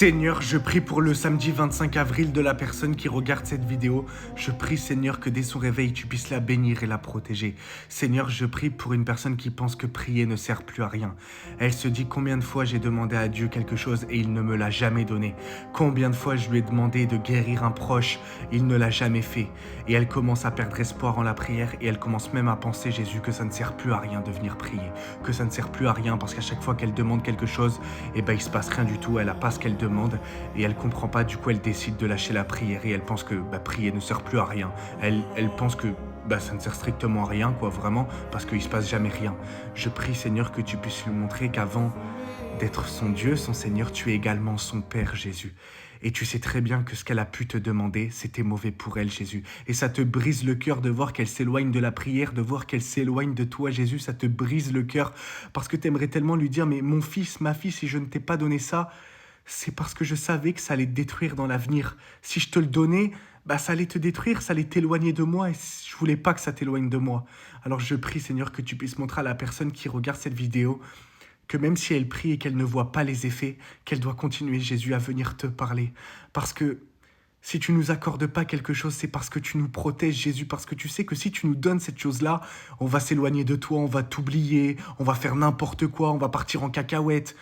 Seigneur, je prie pour le samedi 25 avril de la personne qui regarde cette vidéo. Je prie, Seigneur, que dès son réveil, tu puisses la bénir et la protéger. Seigneur, je prie pour une personne qui pense que prier ne sert plus à rien. Elle se dit combien de fois j'ai demandé à Dieu quelque chose et il ne me l'a jamais donné. Combien de fois je lui ai demandé de guérir un proche, il ne l'a jamais fait. Et elle commence à perdre espoir en la prière et elle commence même à penser, Jésus, que ça ne sert plus à rien de venir prier. Que ça ne sert plus à rien parce qu'à chaque fois qu'elle demande quelque chose, il se passe rien du tout, elle n'a pas ce qu'elle demande et elle comprend pas, du coup elle décide de lâcher la prière et elle pense que prier ne sert plus à rien. Elle pense que ça ne sert strictement à rien, vraiment, parce qu'il se passe jamais rien. Je prie, Seigneur, que tu puisses lui montrer qu'avant d'être son Dieu, son Seigneur, tu es également son Père, Jésus. Et tu sais très bien que ce qu'elle a pu te demander, c'était mauvais pour elle, Jésus. Et ça te brise le cœur de voir qu'elle s'éloigne de la prière, de voir qu'elle s'éloigne de toi, Jésus. Ça te brise le cœur parce que tu aimerais tellement lui dire, mais mon fils, ma fille, si je ne t'ai pas donné ça, c'est parce que je savais que ça allait te détruire dans l'avenir. Si je te le donnais, ça allait te détruire, ça allait t'éloigner de moi et je voulais pas que ça t'éloigne de moi. Alors je prie, Seigneur, que tu puisses montrer à la personne qui regarde cette vidéo que même si elle prie et qu'elle ne voit pas les effets, qu'elle doit continuer, Jésus, à venir te parler. Parce que si tu nous accordes pas quelque chose, c'est parce que tu nous protèges, Jésus, parce que tu sais que si tu nous donnes cette chose-là, on va s'éloigner de toi, on va t'oublier, on va faire n'importe quoi, on va partir en cacahuète.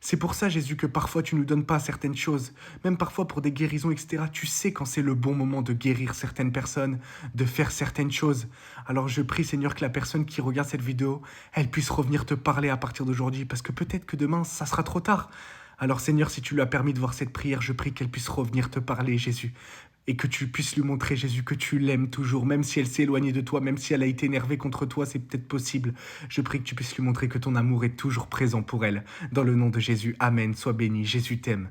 C'est pour ça, Jésus, que parfois tu nous donnes pas certaines choses, même parfois pour des guérisons, etc. Tu sais quand c'est le bon moment de guérir certaines personnes, de faire certaines choses. Alors je prie, Seigneur, que la personne qui regarde cette vidéo, elle puisse revenir te parler à partir d'aujourd'hui, parce que peut-être que demain, ça sera trop tard. Alors Seigneur, si tu lui as permis de voir cette prière, je prie qu'elle puisse revenir te parler, Jésus. Et que tu puisses lui montrer, Jésus, que tu l'aimes toujours, même si elle s'est éloignée de toi, même si elle a été énervée contre toi, c'est peut-être possible. Je prie que tu puisses lui montrer que ton amour est toujours présent pour elle. Dans le nom de Jésus, Amen, sois béni, Jésus t'aime.